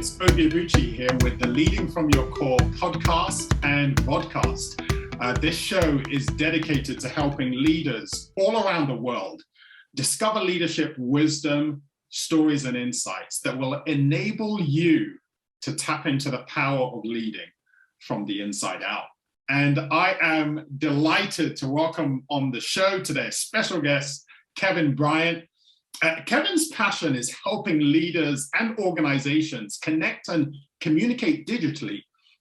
it's Obi Abuchi here with the Leading From Your Core podcast and Vodcast. This show is dedicated to helping leaders all around the world discover leadership wisdom, stories, and insights that will enable you to tap into the power of leading from the inside out. And I am delighted to welcome on the show today a special guest, Kevin Bryant. Kevin's passion is helping leaders and organizations connect and communicate digitally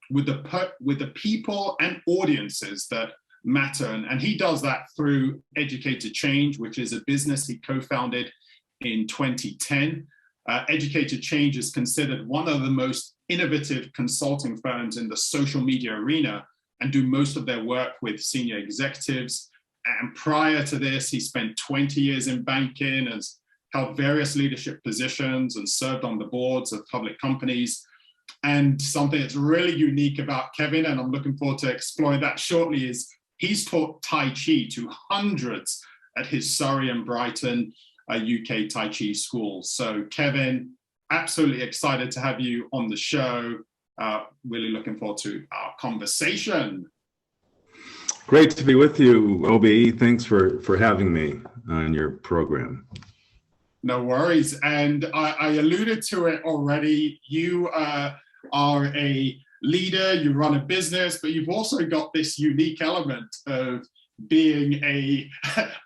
with the people and audiences that matter. And he does that through Educated Change, which is a business he co-founded in 2010. Educated Change is considered one of the most innovative consulting firms in the social media arena and do most of their work with senior executives. And prior to this, he spent 20 years in banking, has held various leadership positions and served on the boards of public companies. And something that's really unique about Kevin, and I'm looking forward to exploring that shortly, is he's taught Tai Chi to hundreds at his Surrey and Brighton UK Tai Chi schools. So Kevin, absolutely excited to have you on the show. Really looking forward to our conversation. Great to be with you, Obi. Thanks for having me on your program. No worries. And I alluded to it already. You are a leader, you run a business, but you've also got this unique element of being I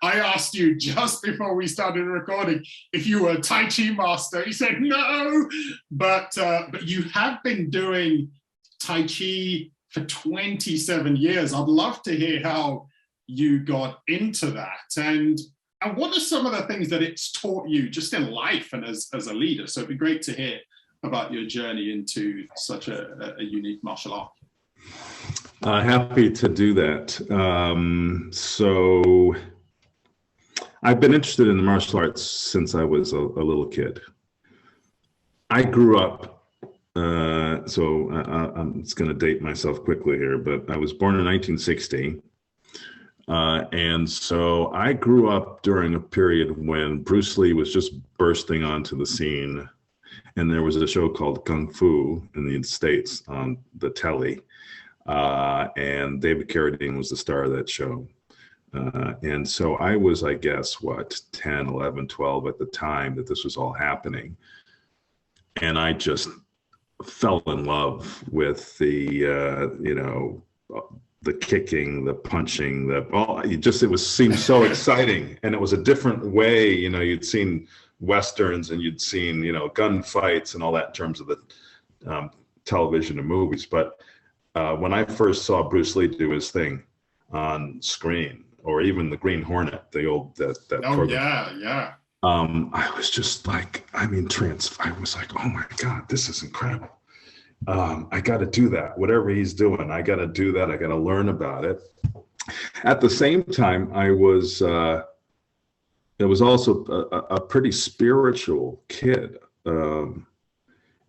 asked you just before we started recording if you were a Tai Chi master. You said no, but you have been doing Tai Chi for 27 years. I'd love to hear how you got into that. And what are some of the things that it's taught you just in life and as a leader? So it'd be great to hear about your journey into such a unique martial art. Happy to do that. So I've been interested in the martial arts since I was a little kid. I grew up, I'm just going to date myself quickly here, but I was born in 1960. And so I grew up during a period when Bruce Lee was just bursting onto the scene. And there was a show called Kung Fu in the United States on the telly. And David Carradine was the star of that show. And so I was, I guess, 10, 11, 12 at the time that this was all happening. And I just fell in love with the kicking, the punching, it seemed so exciting. And it was a different way, you'd seen Westerns and you'd seen, gunfights and all that in terms of the television and movies. But when I first saw Bruce Lee do his thing on screen, or even the Green Hornet, that program. Yeah. I was just like, I was like, oh my God, this is incredible. I got to do that. Whatever he's doing, I got to do that. I got to learn about it. At the same time, I was also a pretty spiritual kid.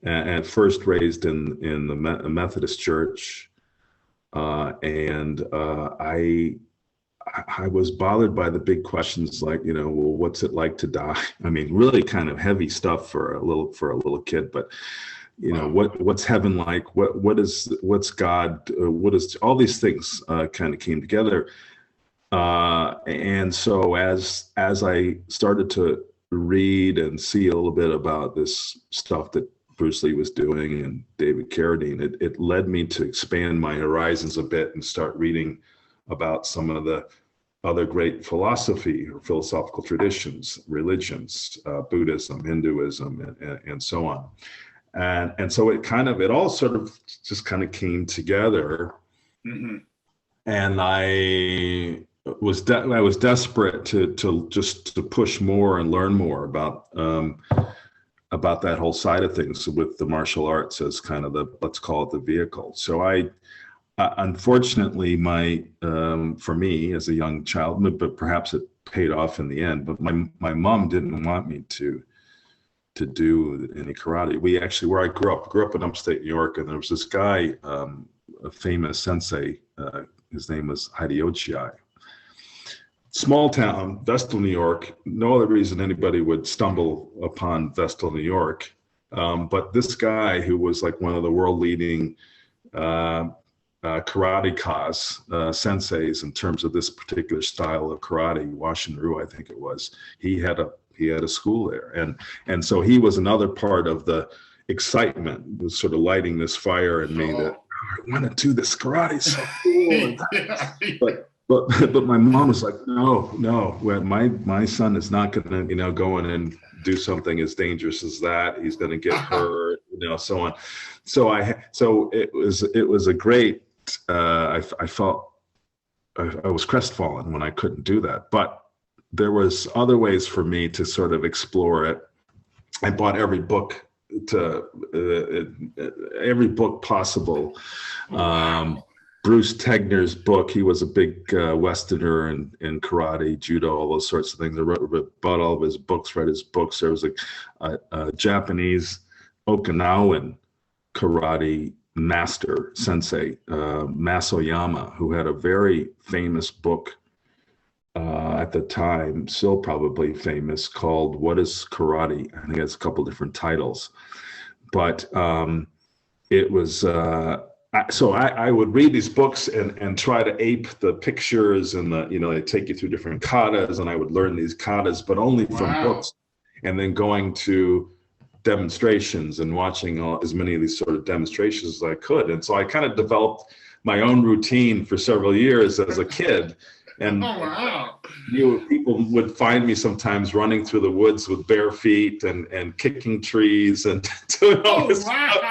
At first raised in the Methodist Church, and I was bothered by the big questions like, well, what's it like to die? Really kind of heavy stuff for a little kid, but what's heaven like? What's God? What is all these things kind of came together, and so as I started to read and see a little bit about this stuff that Bruce Lee was doing and David Carradine, it led me to expand my horizons a bit and start reading about some of the other great philosophy or philosophical traditions, religions, Buddhism, Hinduism, and so on. And so it all sort of just kind of came together. Mm-hmm. And I was desperate to push more and learn more about that whole side of things with the martial arts as kind of let's call it the vehicle. So I, unfortunately, for me as a young child, but perhaps it paid off in the end, but my mom didn't want me to do any karate. We actually, where I grew up in upstate New York, and there was this guy, a famous sensei, his name was Hideyoshi. Small town, Vestal, New York. No other reason anybody would stumble upon Vestal, New York But this guy who was like one of the world leading karate-kas, senseis in terms of this particular style of karate, Washin-Ryu, I think it was, he had a school there. And so he was another part of the excitement, was sort of lighting this fire in me that, I want to do this karate, so cool. But my mom was like, no, my son is not going to, go in and do something as dangerous as that. He's going to get hurt, so on. So it was a great, I felt I was crestfallen when I couldn't do that, but there was other ways for me to sort of explore it. I bought every book possible. Bruce Tegner's book, he was a big Westerner in karate, judo, all those sorts of things. I bought all of his books, read his books. There was a Japanese Okinawan karate master, sensei, Masoyama, who had a very famous book at the time, still probably famous, called What is Karate? I think it has a couple different titles. But it was... So I would read these books and try to ape the pictures and they take you through different katas, and I would learn these katas, but only from books, and then going to demonstrations and watching as many of these sort of demonstrations as I could. And so I kind of developed my own routine for several years as a kid. And people would find me sometimes running through the woods with bare feet and kicking trees and doing all this stuff.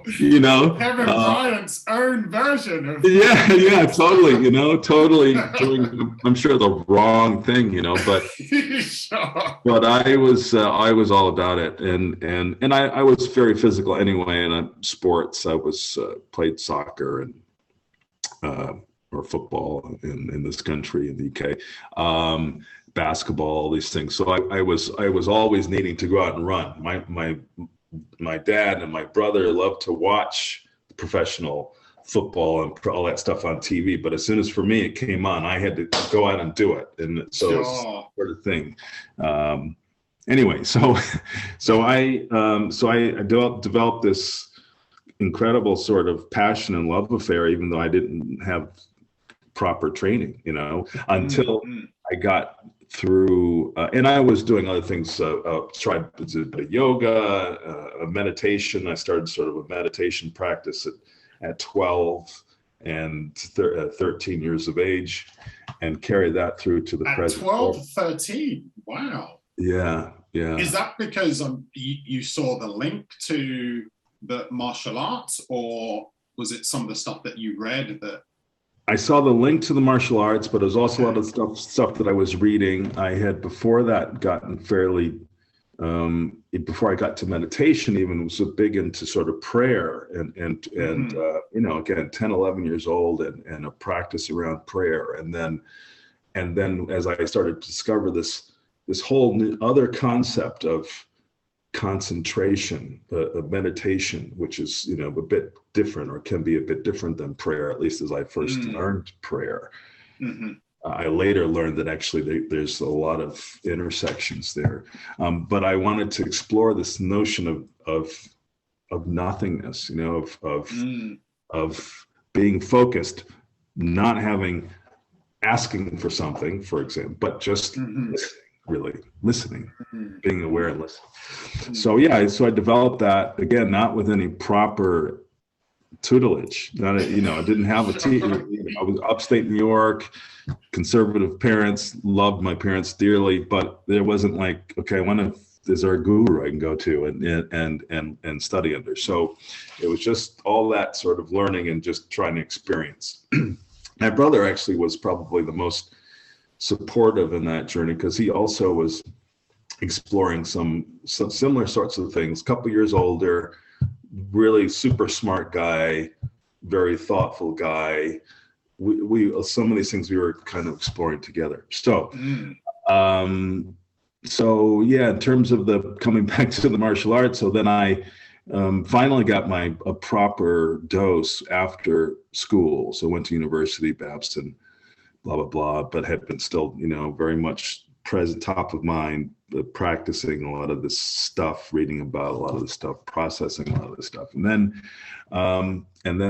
Kevin Bryant's own version of totally, totally doing, I'm sure, the wrong thing, but sure. But I was all about it, and I was very physical anyway, and sports. I was played soccer and or football in this country, in the UK, basketball, all these things. So I was always needing to go out and run. My dad and my brother loved to watch professional football and all that stuff on TV. But as soon as for me it came on, I had to go out and do it. And so it's sort of thing. Anyway, so I developed this incredible sort of passion and love affair, even though I didn't have proper training, until I got through, and I was doing other things, tried to do yoga, meditation. I started sort of a meditation practice at 12 and 13 years of age, and carried that through to the present. 12, 13, wow. Yeah. Is that because you saw the link to the martial arts, or was it some of the stuff that you read that? I saw the link to the martial arts, but it was also a lot of stuff that I was reading. I had before that gotten fairly, before I got to meditation, even was big into sort of prayer and again, 10, 11 years old and a practice around prayer. And then as I started to discover this whole new other concept of concentration, of meditation, which is, a bit different, or can be a bit different than prayer, at least as I first learned prayer. I later learned that actually there's a lot of intersections there. But I wanted to explore this notion of nothingness, of being focused, not asking for something, for example, but just listening, being aware and listening. So I developed that, again, not with any proper tutelage. I didn't have a teacher. I was upstate New York, conservative parents, loved my parents dearly, but there wasn't like, okay, is there a guru I can go to and study under? So it was just all that sort of learning and just trying to experience. My brother actually was probably the most supportive in that journey, because he also was exploring some similar sorts of things. A couple years older, really super smart guy, very thoughtful guy. We some of these things we were kind of exploring together. So in terms of the coming back to the martial arts, so then I finally got a proper dose after school. So went to university, Babson, blah, blah, blah, but had been still, very much present, top of mind, practicing a lot of this stuff, reading about a lot of this stuff, processing a lot of this stuff. And then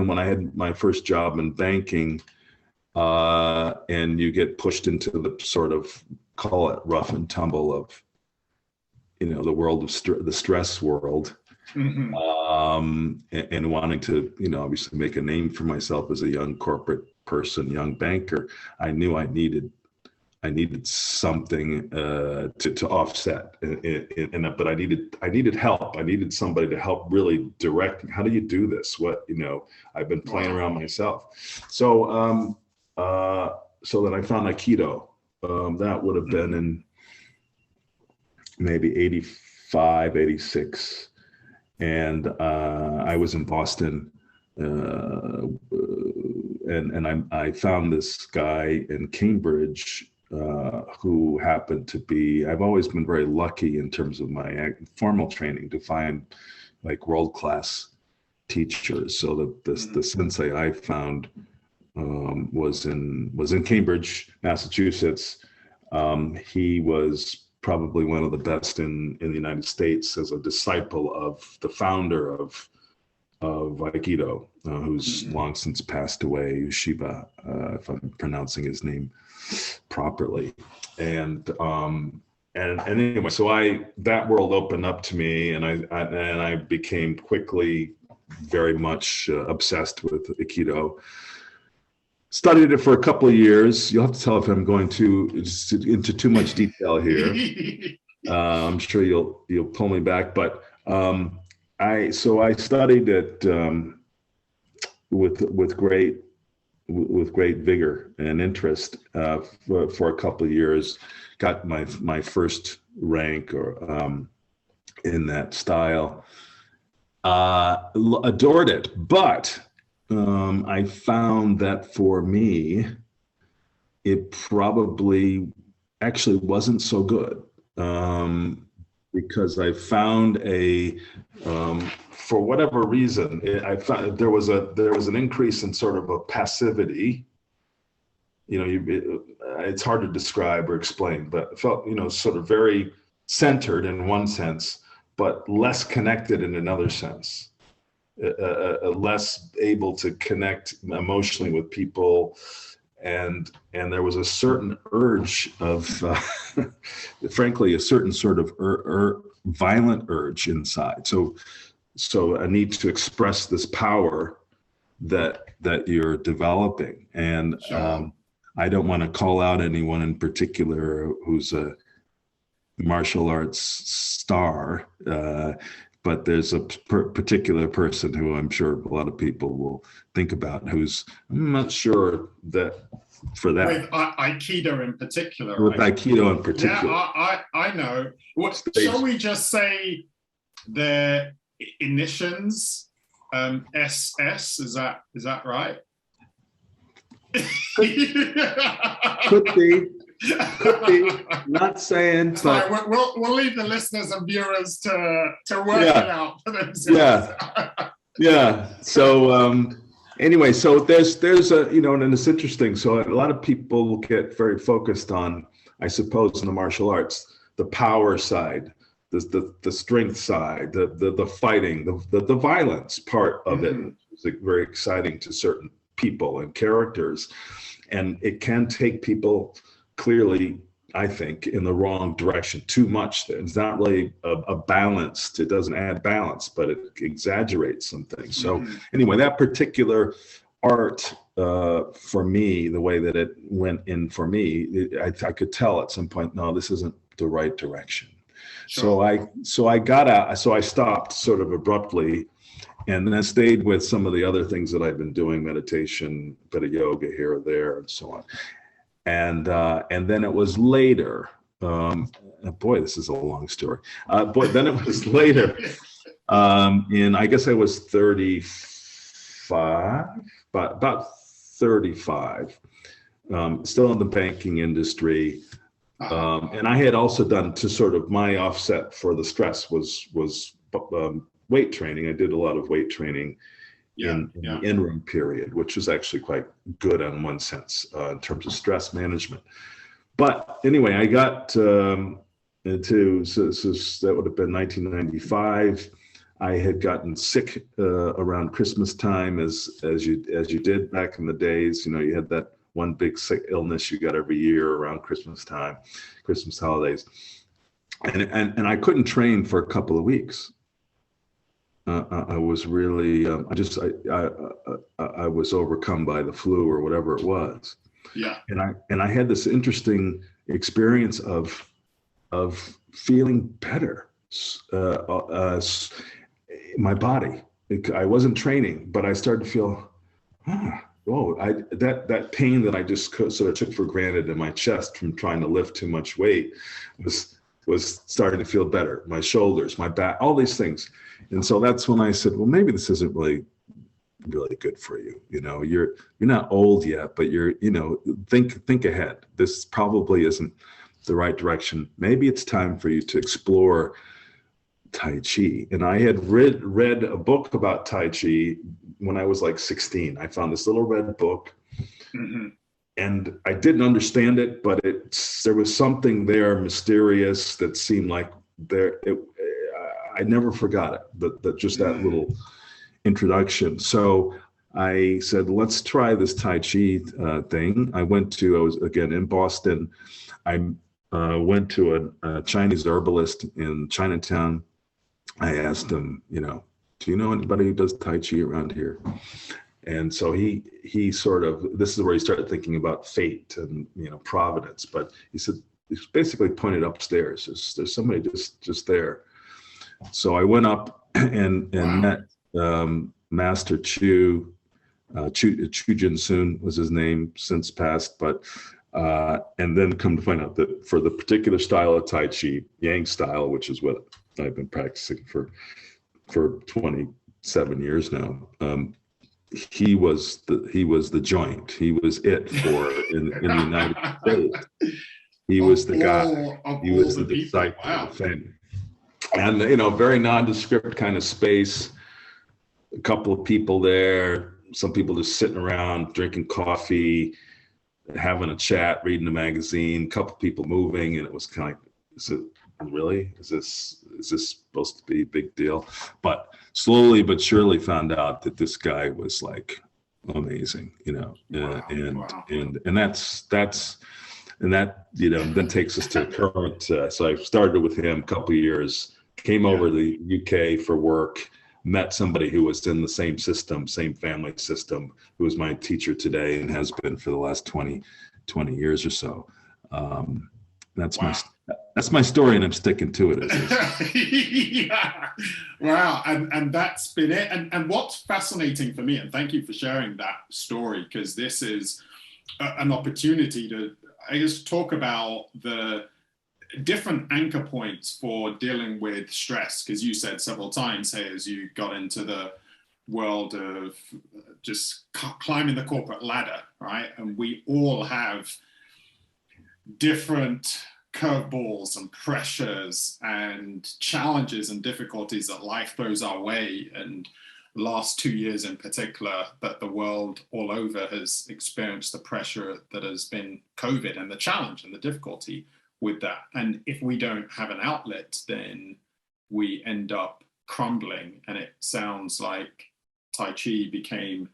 when I had my first job in banking, and you get pushed into the sort of, call it rough and tumble of, the world of the stress world, Mm-hmm. And wanting to, obviously make a name for myself as a young corporate person, young banker, I knew I needed something to offset, but I needed help. I needed somebody to help really direct. How do you do this? I've been playing around myself. So then I found Aikido. That would have been in maybe 85, 86. And I was in Boston, and I found this guy in Cambridge who happened to be, I've always been very lucky in terms of my formal training to find like world-class teachers. So the sensei I found was in Cambridge, Massachusetts. He was probably one of the best in the United States as a disciple of the founder of Aikido, who's long since passed away, Shiba, if I'm pronouncing his name properly. And anyway, so that world opened up to me, and I became quickly very much obsessed with Aikido. Studied it for a couple of years. You'll have to tell if I'm going into too much detail here. I'm sure you'll pull me back, but I studied it with great vigor and interest for a couple of years. Got my first rank or in that style. Adored it, but I found that for me, it probably actually wasn't so good, because I found for whatever reason, I found there was an increase in sort of a passivity. It's hard to describe or explain, but it felt, sort of very centered in one sense, but less connected in another sense. Less able to connect emotionally with people, and there was a certain urge of, frankly, a certain sort of violent urge inside. So a need to express this power that you're developing, and I don't want to call out anyone in particular who's a martial arts star. But there's a particular person who I'm sure a lot of people will think about, who's, I'm not sure that for that. With Aikido in particular. With Aikido in particular. Yeah, I know. Shall we just say the initials, SS, is that right? Could be. Not saying, but we'll leave the listeners and viewers to work it out for themselves. Yeah. So anyway, so there's a, and it's interesting. So a lot of people get very focused on, I suppose, in the martial arts, the power side, the strength side, the fighting, the violence part of it is very exciting to certain people and characters, and it can take people clearly, I think, in the wrong direction too much. It's not really a balanced, it doesn't add balance, but it exaggerates some things. So anyway, that particular art, for me, the way that it went in for me, I could tell at some point, no, this isn't the right direction. Sure. So I got out, so I stopped sort of abruptly, and then I stayed with some of the other things that I've been doing, meditation, a bit of yoga here or there, and so on. And then it was later, boy, this is a long story. Then it was later, I guess I was 35, but about 35, still in the banking industry. And I had also done, to sort of, my offset for the stress was weight training. I did a lot of weight training in the interim period, which was actually quite good in one sense, in terms of stress management. But anyway, I got into, so that would have been 1995. I had gotten sick around Christmas time, as you did back in the days. You know, you had that one big sick illness you got every year around Christmas time, Christmas holidays, and I couldn't train for a couple of weeks. I was really, I was overcome by the flu or whatever it was. Yeah. And I had this interesting experience of feeling better. My body, I wasn't training, but I started to feel, that pain that I just sort of took for granted in my chest from trying to lift too much weight was starting to feel better. My shoulders, my back, all these things. And so that's when I said, well, maybe this isn't really good for you. You know, you're not old yet, but think ahead. This probably isn't the right direction. Maybe it's time for you to explore Tai Chi. And I had read a book about Tai Chi when I was like 16. I found this little red book, and I didn't understand it, but there was something there mysterious that seemed like I never forgot it. That little introduction. So I said, let's try this Tai Chi thing. I was again in Boston. I went to a Chinese herbalist in Chinatown. I asked him, do you know anybody who does Tai Chi around here? And so he sort of, this is where he started thinking about fate and, providence. But he said, he basically pointed upstairs. There's somebody just there. So I went up and met Master Chu Jin Soon was his name, since passed, but and then come to find out that for the particular style of Tai Chi, Yang style, which is what I've been practicing for 27 years now, he was the joint. He was it for in the United States. He was the guy. He was the disciple. Wow. And very nondescript kind of space. A couple of people there. Some people just sitting around drinking coffee, having a chat, reading a magazine. A couple of people moving, and it was kind of like, is this supposed to be a big deal? But slowly but surely found out that this guy was like amazing, wow. And that then takes us to current. So I started with him a couple of years, came over to the UK for work, met somebody who was in the same system, same family system, who is my teacher today and has been for the last 20 years or so. That's my story, and I'm sticking to it. Yeah. Wow. And that's been it. And what's fascinating for me, and thank you for sharing that story, because this is an opportunity to, I guess, talk about the different anchor points for dealing with stress, because you said several times, hey, as you got into the world of just climbing the corporate ladder, right? And we all have different curveballs and pressures and challenges and difficulties that life throws our way. And last 2 years in particular, that the world all over has experienced the pressure that has been COVID and the challenge and the difficulty with that. And if we don't have an outlet, then we end up crumbling. And it sounds like Tai Chi became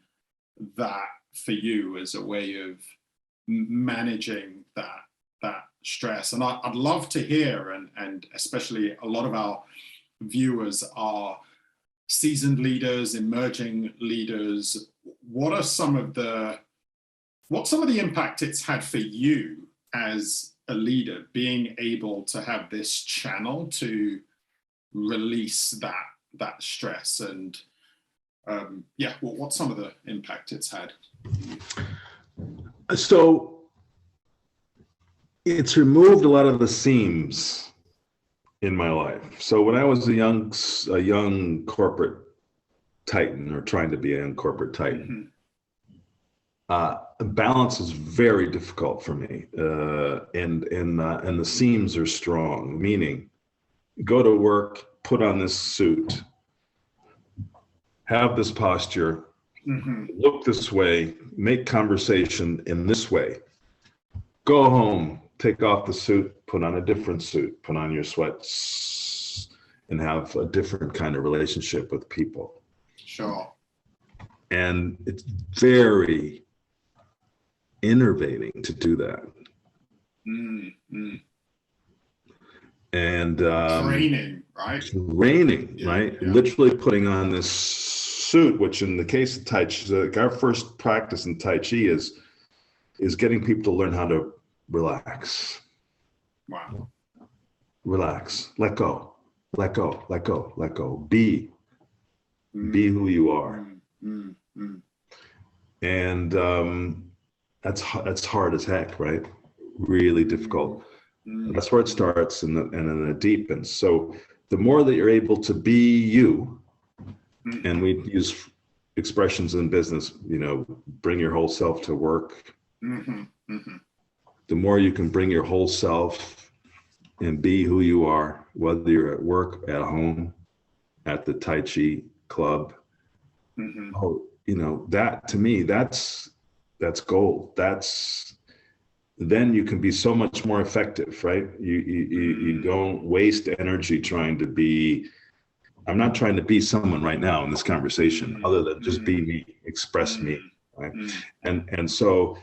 that for you as a way of managing that stress. And I'd love to hear, and especially a lot of our viewers are seasoned leaders, emerging leaders. What's some of the impact it's had for you as a leader, being able to have this channel to release that stress? And what's some of the impact it's had? So it's removed a lot of the seams in my life. So when I was a young corporate titan, or trying to be a young corporate titan, balance is very difficult for me, and the seams are strong. Meaning, go to work, put on this suit, have this posture, look this way, make conversation in this way, go home, take off the suit, put on a different suit, put on your sweats, and have a different kind of relationship with people. Sure. And it's very innervating to do that. And training, right? Training, right? Yeah. Literally putting on this suit, which in the case of Tai Chi, our first practice in Tai Chi is getting people to learn how to relax. Wow. Relax, let go, let go, let go, let go. Be who you are. And that's hard as heck, right? Really difficult. That's where it starts, and then it deepens. So the more that you're able to be you, and we use expressions in business, bring your whole self to work. The more you can bring your whole self and be who you are, whether you're at work, at home, at the Tai Chi club. That to me, that's gold. Then you can be so much more effective, right? You don't waste energy trying to be. I'm not trying to be someone right now in this conversation, other than just be me, express me, right? And so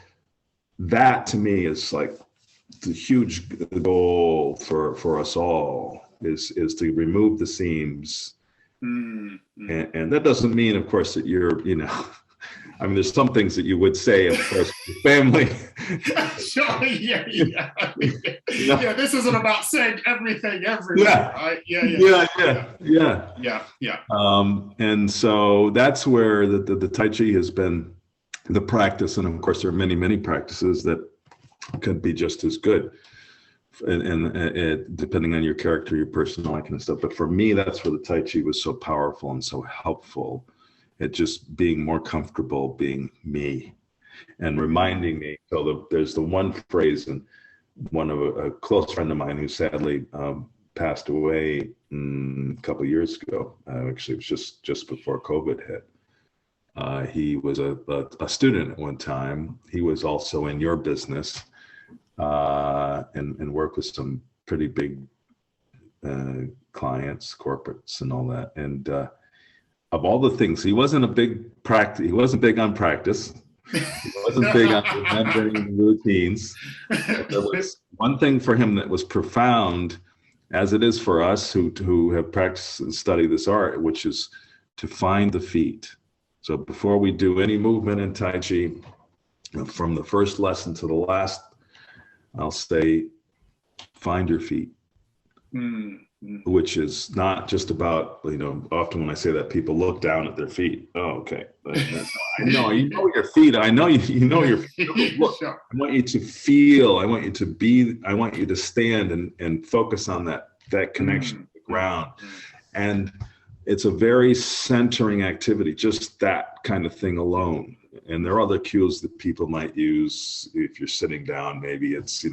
that to me is like the huge goal for us all is to remove the seams. And that doesn't mean, of course, that you're, I mean, there's some things that you would say, of course, family. Sure, yeah. Yeah, this isn't about saying everything everywhere, right? Yeah. And so that's where the Tai Chi has been the practice. And of course, there are many, many practices that could be just as good. And depending on your character, your personality and stuff. But for me, that's where the Tai Chi was so powerful and so helpful at just being more comfortable being me and reminding me. So there's the one phrase, and one of a close friend of mine who sadly passed away a couple of years ago. Actually, it was just before COVID hit. He was a student at one time. He was also in your business. And work with some pretty big clients, corporates, and all that. And of all the things, he wasn't big on practice. He wasn't big on remembering routines. But there was one thing for him that was profound, as it is for us who have practiced and studied this art, which is to find the feet. So before we do any movement in Tai Chi, from the first lesson to the last, I'll say, find your feet, which is not just about, often when I say that, people look down at their feet. Oh, okay. I know, your feet. I know you know your feet. Look, I want you to feel, I want you to be, I want you to stand and focus on that connection to the ground. And it's a very centering activity, just that kind of thing alone. And there are other cues that people might use. If you're sitting down, maybe it's,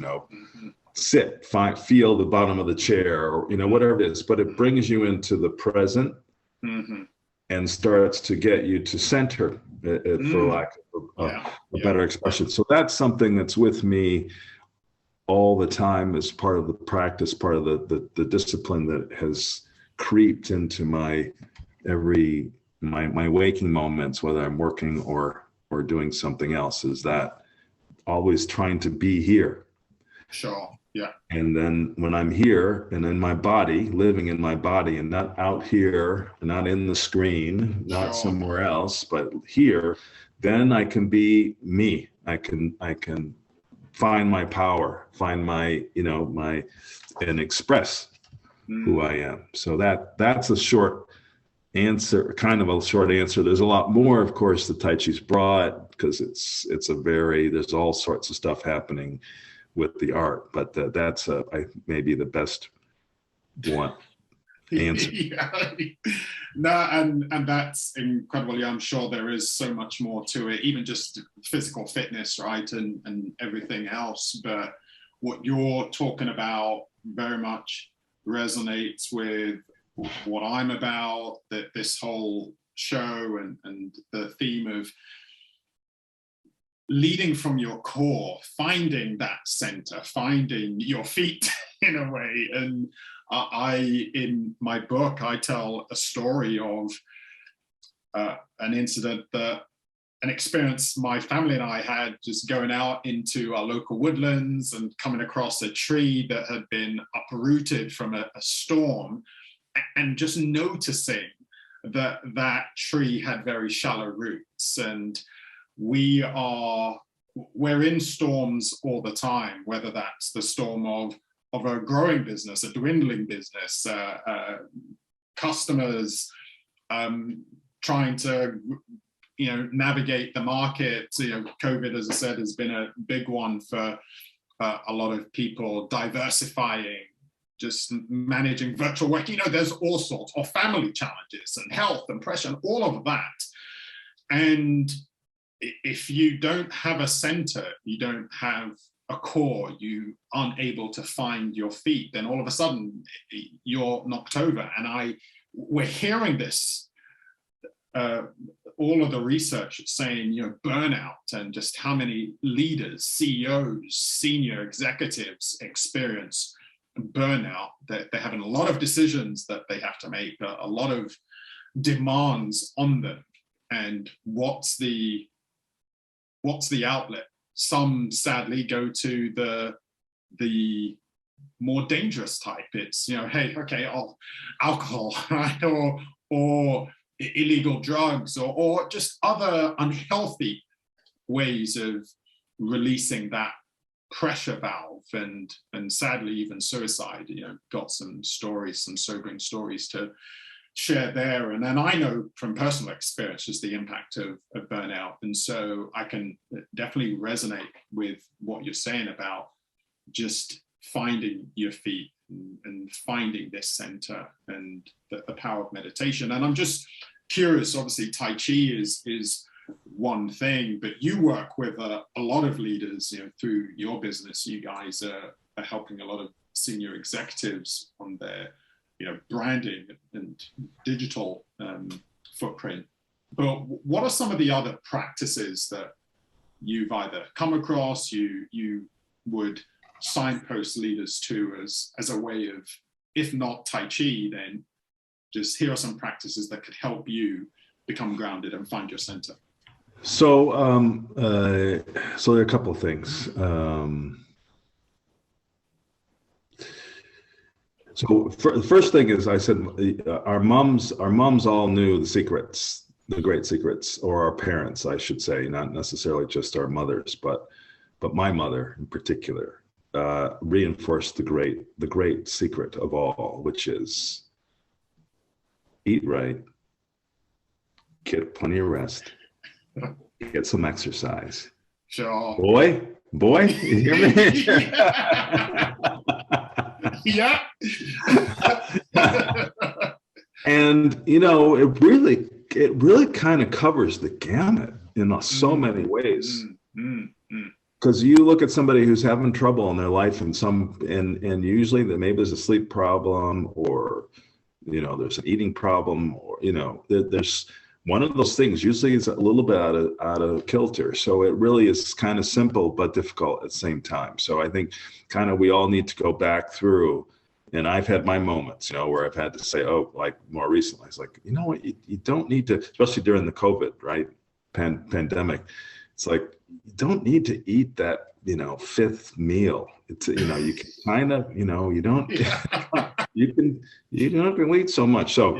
sit, feel the bottom of the chair, or, whatever it is. But it brings you into the present and starts to get you to center, for lack of a better expression. So that's something that's with me all the time as part of the practice, part of the discipline that has creeped into my waking moments, whether I'm working or doing something else, is that always trying to be here. Sure. Yeah. And then when I'm here and in my body, living in my body, and not out here, not in the screen, not somewhere else, but here, then I can be me. I can find my power, find my, and express who I am. So that's a short answer, kind of a short answer. There's a lot more, of course, the Tai Chi's broad, because there's all sorts of stuff happening with the art, but that's maybe the best one answer. No, and that's incredible. Yeah, I'm sure there is so much more to it, even just physical fitness, right, and everything else. But what you're talking about very much resonates with what I'm about, that this whole show and the theme of leading from your core, finding that center, finding your feet in a way. And in my book, I tell a story of an incident an experience my family and I had, just going out into our local woodlands and coming across a tree that had been uprooted from a storm, and just noticing that that tree had very shallow roots. And we're in storms all the time, whether that's the storm of a growing business, a dwindling business, customers trying to navigate the market. COVID, as I said, has been a big one for a lot of people, diversifying, just managing virtual work. There's all sorts of family challenges and health and pressure and all of that. And if you don't have a center, you don't have a core, you aren't able to find your feet, then all of a sudden you're knocked over. And we're hearing this, all of the research saying, burnout, and just how many leaders, CEOs, senior executives experience burnout, that they're having a lot of decisions that they have to make, a lot of demands on them. And what's the outlet? Some sadly go to the more dangerous type. It's, hey, okay, alcohol, right? or illegal drugs, or just other unhealthy ways of releasing that pressure valve, and sadly even suicide. Got some stories, some sobering stories to share there. And then I know from personal experience just the impact of burnout. And so I can definitely resonate with what you're saying about just finding your feet and finding this center and the power of meditation. And I'm just curious, obviously Tai Chi is one thing, but you work with a lot of leaders, through your business. You guys are helping a lot of senior executives on their branding and digital footprint. But what are some of the other practices that you've either come across, you would signpost leaders to as a way of, if not Tai Chi, then just here are some practices that could help you become grounded and find your center? So there are a couple of things. So the first thing is, I said, our moms all knew the secrets, the great secrets, or our parents, I should say, not necessarily just our mothers, but my mother in particular reinforced the great secret of all, which is eat right, get plenty of rest, get some exercise. Sure. Boy, you hear me? Yeah. And it really kind of covers the gamut in so many ways. Because you look at somebody who's having trouble in their life, and usually maybe there's a sleep problem, or there's an eating problem, or there's one of those things. Usually it's a little bit out of kilter. So it really is kind of simple but difficult at the same time. So I think kind of we all need to go back through. And I've had my moments, where I've had to say, like more recently, it's like, what, you don't need to, especially during the COVID, right, pandemic. It's like, you don't need to eat that, fifth meal. It's, you can kind of, you don't, you don't have to eat so much. So,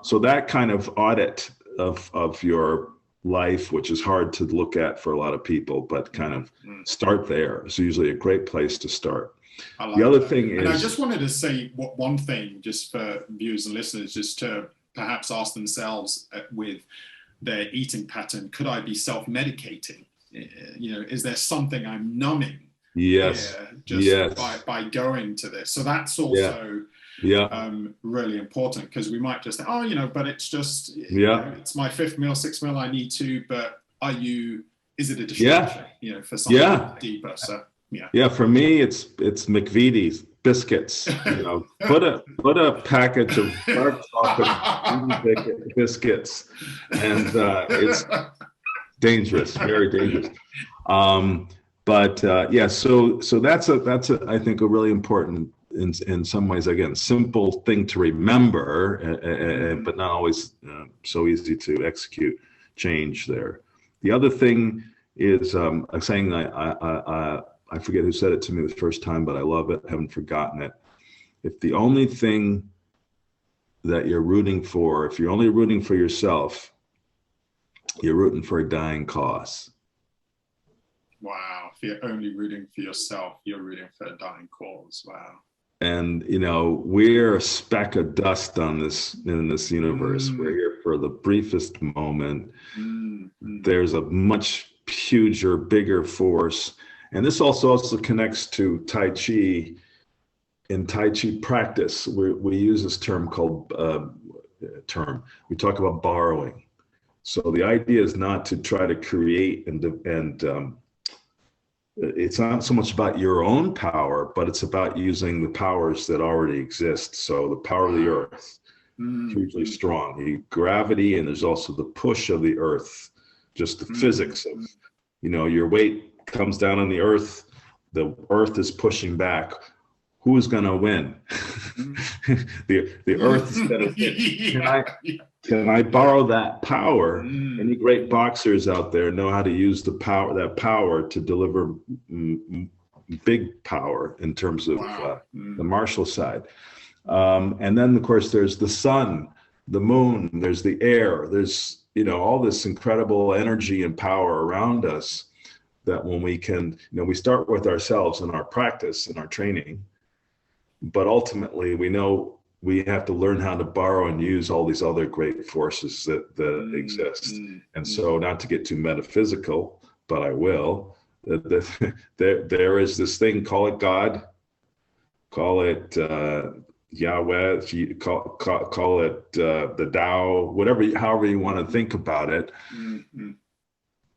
so that kind of audit of your life, which is hard to look at for a lot of people, but kind of start there is usually a great place to start. The other thing is, and I just wanted to say one thing, just for viewers and listeners, just to perhaps ask themselves with their eating pattern, could I be self-medicating? Is there something I'm numbing? Yes. By going to this. So that's also really important, because we might just think, but it's just, it's my fifth meal, sixth meal, I need to, but is it a distraction, for something deeper? So. Yeah, for me, it's McVitie's biscuits. Put a package of dark chocolate biscuits, and Dangerous, very dangerous. But yeah, so that's I think a really important, in some ways, again, simple thing to remember, but not always so easy to execute change there. The other thing is a saying I forget who said it to me the first time, but I love it. I haven't forgotten it. If the only thing that you're rooting for, if you're only rooting for yourself, you're rooting for a dying cause. Wow. If you're only rooting for yourself, you're rooting for a dying cause. Wow. And, we're a speck of dust in this universe. We're here for the briefest moment. There's a much huger, bigger force. And this also connects to Tai Chi. In Tai Chi practice, we use this term called, we talk about borrowing. So the idea is not to try to create and it's not so much about your own power, but it's about using the powers that already exist. So the power of the earth, hugely strong. Gravity, and there's also the push of the earth, just the physics of, your weight comes down on the earth is pushing back. Who's going to win? the earth is going to win. Can I borrow that power? Any great boxers out there know how to use that power to deliver big power in terms of the martial side. And then, of course, there's the sun, the moon, there's the air, there's, all this incredible energy and power around us that when we can, we start with ourselves in our practice and our training, but ultimately we know we have to learn how to borrow and use all these other great forces that exist. And so, not to get too metaphysical, but I will, there is this thing, call it God, call it Yahweh, if you call it the Tao, however you want to think about it.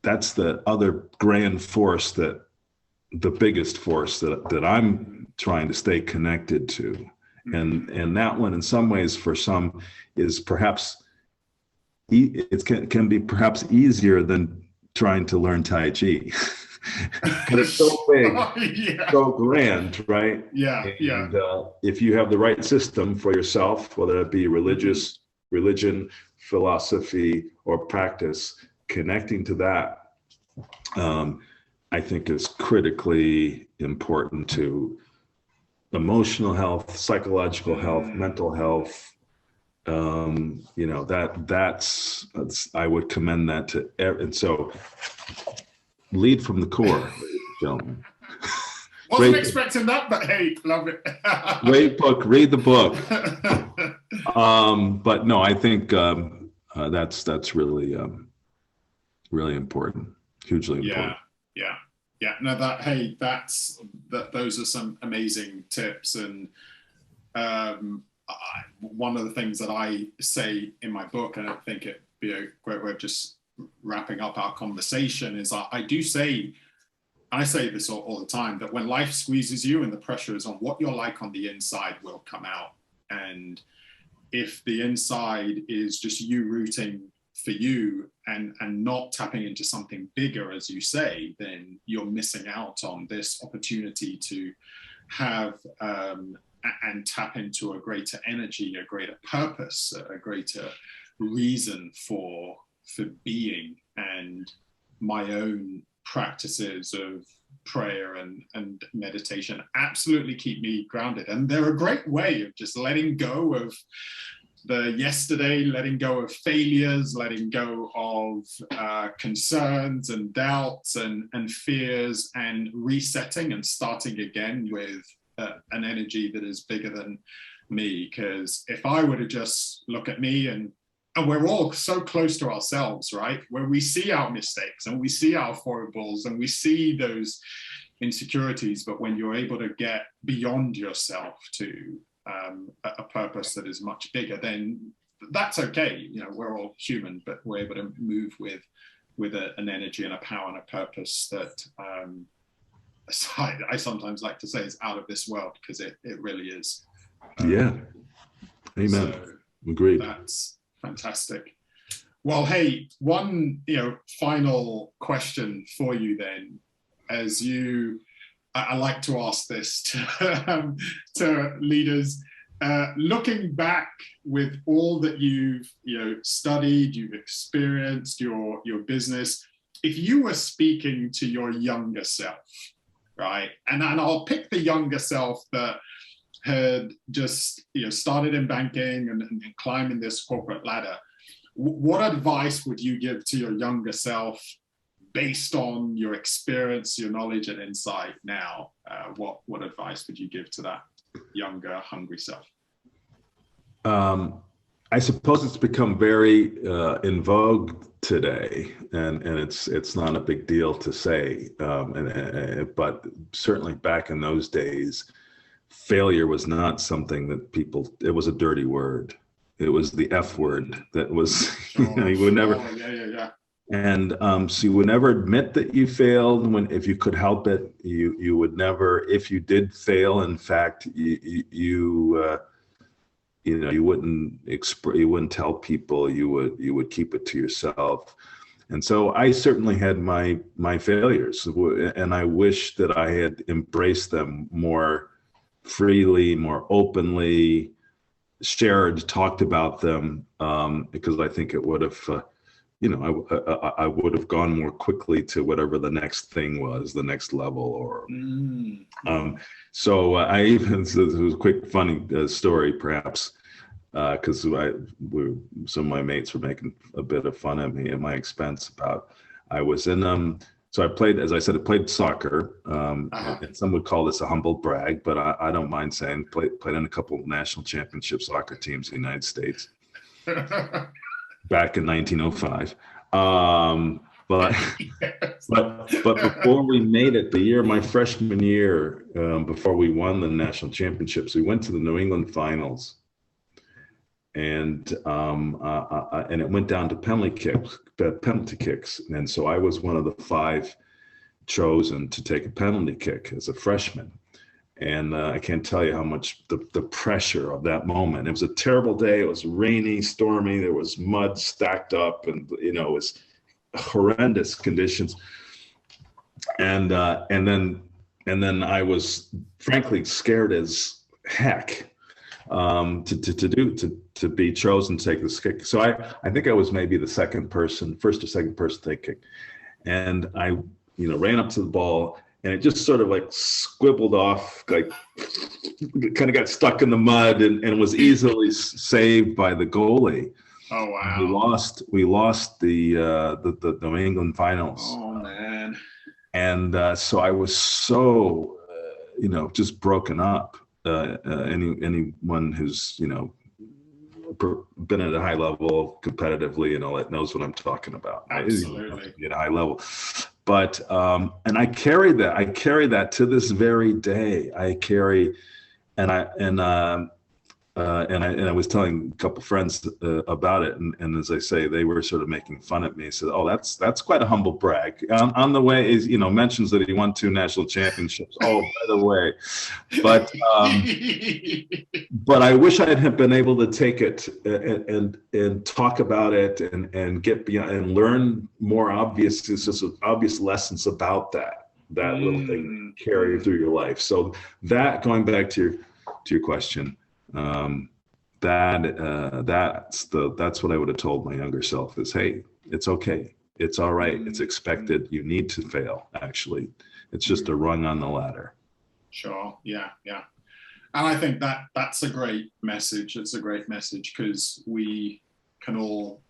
That's the other grand force, the biggest force that I'm trying to stay connected to. And that one, in some ways, for some, is perhaps can be perhaps easier than trying to learn Tai Chi. Because it's so big, so grand, right? And if you have the right system for yourself, whether it be religion, philosophy, or practice, connecting to that, I think is critically important to emotional health, psychological health, mental health. That's I would commend that to and so lead from the core, ladies and gentlemen. Wasn't expecting that, but hey, love it. Great book. Read the book. But no, I think that's really really important, hugely important. Yeah. No, those are some amazing tips. And one of the things that I say in my book, and I think it'd be a great way of just wrapping up our conversation, is I say this all the time, that when life squeezes you and the pressure is on, what you're like on the inside will come out. And if the inside is just you rooting for you and not tapping into something bigger, as you say, then you're missing out on this opportunity to have and tap into a greater energy, a greater purpose, a greater reason for being. And my own practices of prayer and meditation absolutely keep me grounded, and they're a great way of just letting go of the yesterday, letting go of failures, letting go of concerns and doubts and fears, and resetting and starting again with an energy that is bigger than me. Because if I were to just look at me, and we're all so close to ourselves, right? Where we see our mistakes and we see our foibles and we see those insecurities, but when you're able to get beyond yourself to a purpose that is much bigger, then that's okay. We're all human, but we're able to move with an energy and a power and a purpose that I sometimes like to say is out of this world, because it really is. Amen. So agreed. That's fantastic. Well, hey, one final question for you then, as I like to ask this to leaders. Looking back with all that you've studied, you've experienced, your business, if you were speaking to your younger self, right? And I'll pick the younger self that had just started in banking and climbing this corporate ladder. What advice would you give to your younger self based on your experience, your knowledge and insight now? What advice would you give to that younger, hungry self? I suppose it's become very in vogue today, and it's not a big deal to say, but certainly back in those days, failure was not something that it was a dirty word. It was the F word that was, you would never. Yeah. And so you would never admit that you failed if you could help it. You would never, if you did fail, in fact, you wouldn't tell people. You would keep it to yourself. And so I certainly had my failures, and I wish that I had embraced them more freely, more openly, talked about them, because I think it would have, I would have gone more quickly to whatever the next thing was, the next level, or. So I even, this was a quick funny story, perhaps, because some of my mates were making a bit of fun of me at my expense about. I was in so I played, as I said, I played soccer. And some would call this a humble brag, but I don't mind saying played in a couple of national championship soccer teams in the United States back in 1905. But before we made it, my freshman year, before we won the national championships, we went to the New England finals, and it went down to penalty kicks, and so I was one of the 5 chosen to take a penalty kick as a freshman. And I can't tell you how much the pressure of that moment. It was a terrible day. It was rainy, stormy. There was mud stacked up, and it was horrendous conditions. And then I was frankly scared as heck to be chosen to take this kick. So I think I was maybe the first or second person to take kick, and I ran up to the ball. And it just sort of like squibbled off, like kind of got stuck in the mud, and was easily saved by the goalie. Oh wow! We lost the New England finals. Oh man! And so I was so just broken up. Anyone who's been at a high level competitively and all that knows what I'm talking about. Absolutely. At a high level. But and I carry that to this very day. And I was telling a couple friends about it, and as I say, they were sort of making fun at me. Said, "Oh, that's quite a humble brag." On the way is mentions that he won 2 national championships. Oh, by the way, but I wish I had been able to take it and talk about it and get beyond and learn more obvious lessons about that little thing carry through your life. So that, going back to your question. That's what I would have told my younger self is, hey, it's okay. It's all right. It's expected. You need to fail. Actually, it's just a rung on the ladder. Sure. Yeah. And I think that's a great message. It's a great message because we can all,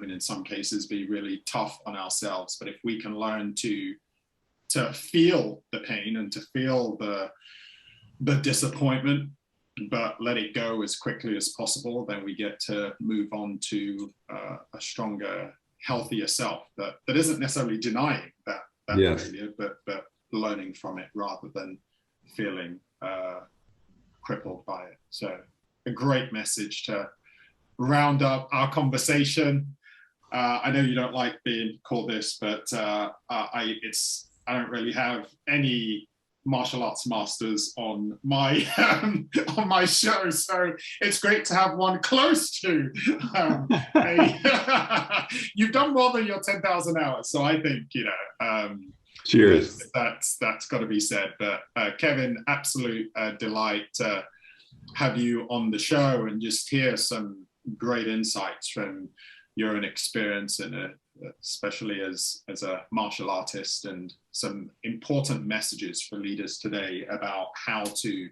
in some cases, be really tough on ourselves. But if we can learn to feel the pain and to feel the disappointment, but let it go as quickly as possible, then we get to move on to a stronger, healthier self that isn't necessarily denying that yes. failure, but learning from it rather than feeling crippled by it. So a great message to round up our conversation. I know you don't like being called this, but I don't really have any martial arts masters on my on my show, so it's great to have one close to you've done more than your 10,000 hours, so I think cheers, that's got to be said. But Kevin, absolute delight to have you on the show and just hear some great insights from your own experience, and especially as a martial artist, and some important messages for leaders today about how to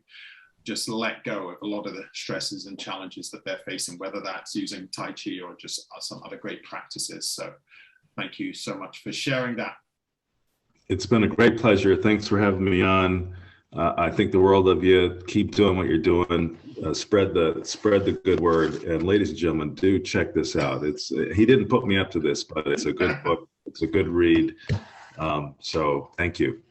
just let go of a lot of the stresses and challenges that they're facing, whether that's using Tai Chi or just some other great practices. So thank you so much for sharing that. It's been a great pleasure. Thanks for having me on. I think the world of you. Keep doing what you're doing. Spread the good word. And ladies and gentlemen, do check this out. He didn't put me up to this, but it's a good book. It's a good read. So thank you.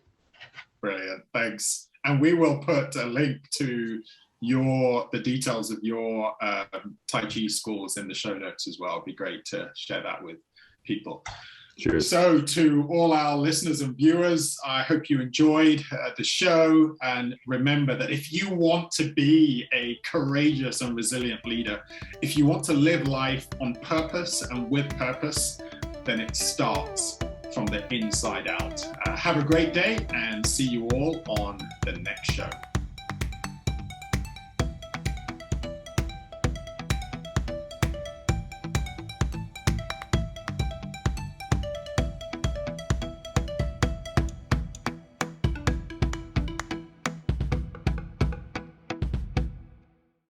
Brilliant. Thanks. And we will put a link to the details of your Tai Chi schools in the show notes as well. It'd be great to share that with people. Cheers. So to all our listeners and viewers, I hope you enjoyed the show. And remember that if you want to be a courageous and resilient leader, if you want to live life on purpose and with purpose, then it starts from the inside out. Have a great day and see you all on the next show.